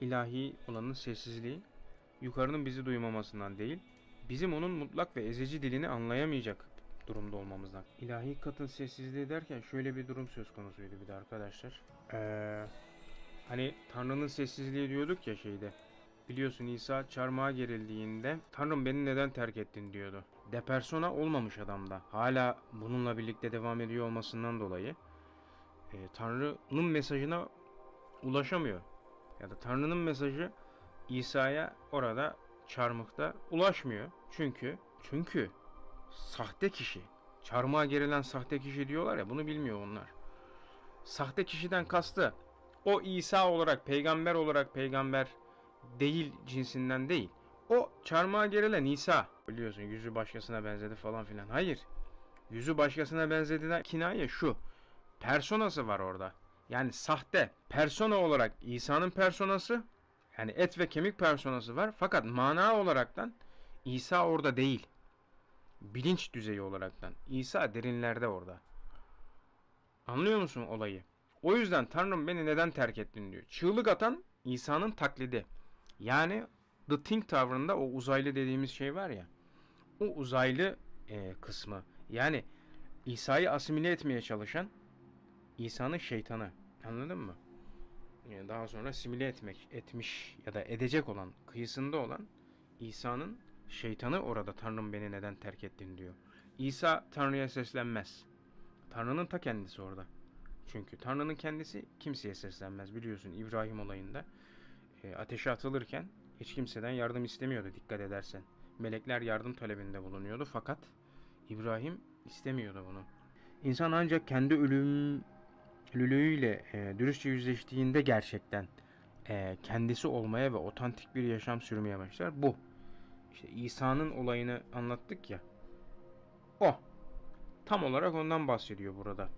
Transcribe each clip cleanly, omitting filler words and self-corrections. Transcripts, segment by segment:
ilahi olanın sessizliği, yukarının bizi duymamasından değil, bizim onun mutlak ve ezici dilini anlayamayacak durumda olmamızdan. İlahi katın sessizliği derken şöyle bir durum söz konusuydu bir de arkadaşlar. Hani Tanrı'nın sessizliği diyorduk ya şeyde. Biliyorsun İsa çarmıha gerildiğinde Tanrım beni neden terk ettin diyordu. Depersona olmamış adamda. Hala bununla birlikte devam ediyor olmasından dolayı Tanrı'nın mesajına ulaşamıyor. Ya da Tanrı'nın mesajı İsa'ya orada çarmıhta ulaşmıyor. Çünkü sahte kişi. Çarmıha gerilen sahte kişi diyorlar ya, bunu bilmiyor onlar. Sahte kişiden kastı o İsa olarak peygamber değil cinsinden değil. O çarmıha gerilen İsa. Biliyorsun yüzü başkasına benzedi falan filan. Hayır. Yüzü başkasına benzediğine kinaye şu. Personası var orada. Yani sahte. Persona olarak İsa'nın personası. Yani et ve kemik personası var. Fakat mana olaraktan İsa orada değil. Bilinç düzeyi olaraktan. İsa derinlerde orada. Anlıyor musun olayı? O yüzden Tanrım beni neden terk ettin diyor. Çığlık atan İsa'nın taklidi. Yani The Think Tower'ında o uzaylı dediğimiz şey var ya. O uzaylı kısmı. Yani İsa'yı asimile etmeye çalışan İsa'nın şeytanı. Anladın mı? Yani daha sonra simüle etmiş ya da edecek olan, kıyısında olan İsa'nın şeytanı orada Tanrım beni neden terk ettin diyor. İsa Tanrı'ya seslenmez. Tanrı'nın ta kendisi orada. Çünkü Tanrı'nın kendisi kimseye seslenmez. Biliyorsun İbrahim olayında ateşe atılırken hiç kimseden yardım istemiyordu, dikkat edersen. Melekler yardım talebinde bulunuyordu fakat İbrahim istemiyordu bunu. İnsan ancak kendi ölümlülüğüyle dürüstçe yüzleştiğinde gerçekten kendisi olmaya ve otantik bir yaşam sürmeye başlar. Bu. İşte İsa'nın olayını anlattık ya. O. Tam olarak ondan bahsediyor burada.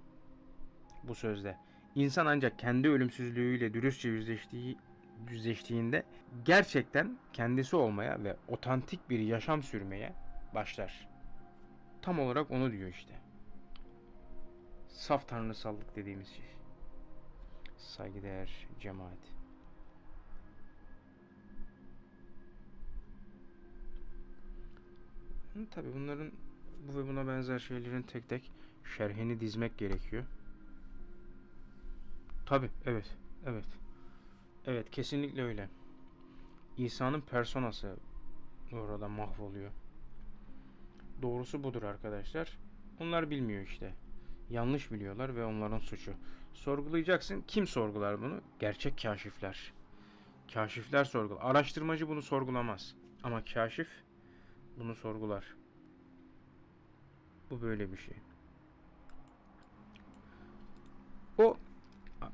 Bu sözde. İnsan ancak kendi ölümsüzlüğüyle dürüstçe yüzleştiğinde gerçekten kendisi olmaya ve otantik bir yaşam sürmeye başlar. Tam olarak onu diyor işte. Saf tanrısallık dediğimiz şey. Saygıdeğer cemaat. Tabii bunların bu ve buna benzer şeylerin tek tek şerhini dizmek gerekiyor. Tabii, evet, evet. Evet, kesinlikle öyle. İsa'nın personası orada mahvoluyor. Doğrusu budur arkadaşlar. Onlar bilmiyor işte. Yanlış biliyorlar ve onların suçu. Sorgulayacaksın. Kim sorgular bunu? Gerçek kaşifler. Kaşifler sorgular. Araştırmacı bunu sorgulamaz. Ama kaşif bunu sorgular. Bu böyle bir şey. O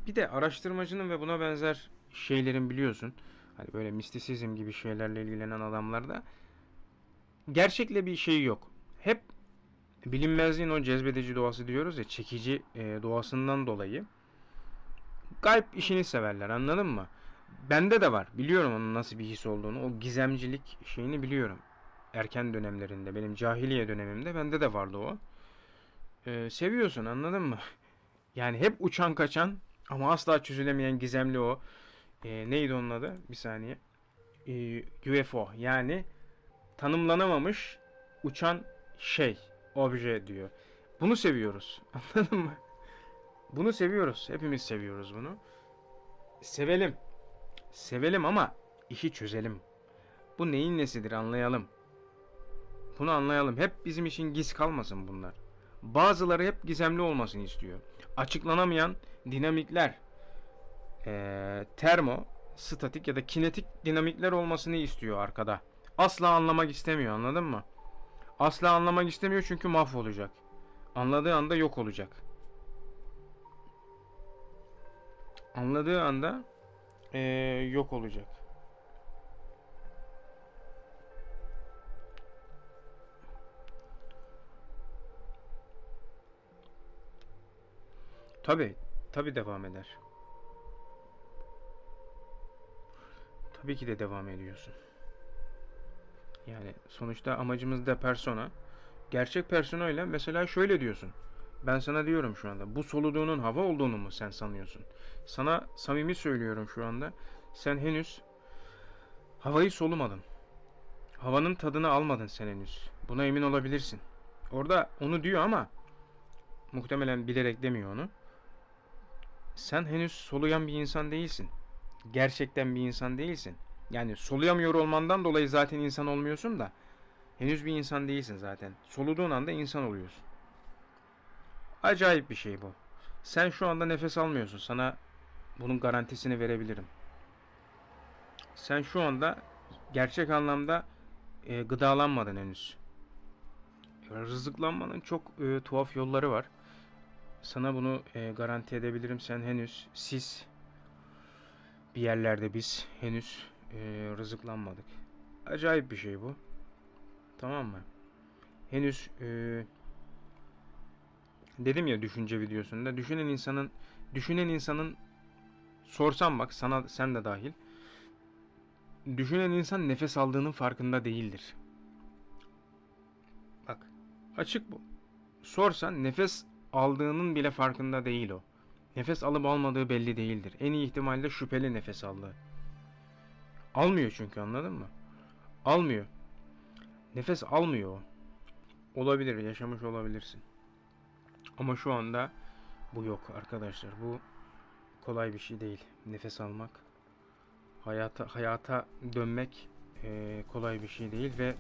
bir de araştırmacının ve buna benzer şeylerin biliyorsun. Hani böyle mistisizm gibi şeylerle ilgilenen adamlarda gerçekle bir şey yok. Hep bilinmezliğin o cezbedici doğası diyoruz ya, çekici doğasından dolayı gayb işini severler, anladın mı? Bende de var. Biliyorum onun nasıl bir his olduğunu. O gizemcilik şeyini biliyorum. Erken dönemlerinde, benim cahiliye dönemimde bende de vardı o. Seviyorsun, anladın mı? Yani hep uçan kaçan ama asla çözülemeyen gizemli o. Neydi onun adı? Bir saniye. UFO, yani tanımlanamamış uçan şey, obje diyor. Bunu seviyoruz. Anladın mı? Bunu seviyoruz. Hepimiz seviyoruz bunu. Sevelim. Sevelim ama işi çözelim. Bu neyin nesidir anlayalım. Bunu anlayalım. Hep bizim için giz kalmasın bunlar. Bazıları hep gizemli olmasını istiyor. Açıklanamayan dinamikler, termo, statik ya da kinetik dinamikler olmasını istiyor arkada. Asla anlamak istemiyor, anladın mı? Asla anlamak istemiyor çünkü mahvolacak. Anladığı anda yok olacak. Anladığı anda yok olacak. Tabi, tabi devam eder. Tabii ki de devam ediyorsun. Yani sonuçta amacımız da persona. Gerçek persona ile mesela şöyle diyorsun. Ben sana diyorum şu anda. Bu soluduğunun hava olduğunu mu sen sanıyorsun? Sana samimi söylüyorum şu anda. Sen henüz havayı solumadın. Havanın tadını almadın sen henüz. Buna emin olabilirsin. Orada onu diyor ama muhtemelen bilerek demiyor onu. Sen henüz soluyan bir insan değilsin. Gerçekten bir insan değilsin. Yani soluyamıyor olmandan dolayı zaten insan olmuyorsun da henüz bir insan değilsin zaten. Soluduğun anda insan oluyorsun. Acayip bir şey bu. Sen şu anda nefes almıyorsun. Sana bunun garantisini verebilirim. Sen şu anda gerçek anlamda gıdalanmadın henüz. Rızıklanmanın çok tuhaf yolları var. Sana bunu garanti edebilirim. Sen henüz bir yerlerde biz henüz rızıklanmadık. Acayip bir şey bu. Tamam mı? Henüz dedim ya düşünce videosunda düşünen insanın sorsam bak sana sen de dahil. Düşünen insan nefes aldığının farkında değildir. Bak açık bu. Sorsan nefes aldığının bile farkında değil o. Nefes alıp almadığı belli değildir. En iyi ihtimalle şüpheli nefes aldığı. Almıyor çünkü anladın mı? Almıyor. Nefes almıyor o. Olabilir, yaşamış olabilirsin. Ama şu anda bu yok arkadaşlar. Bu kolay bir şey değil. Nefes almak, hayata dönmek kolay bir şey değil ve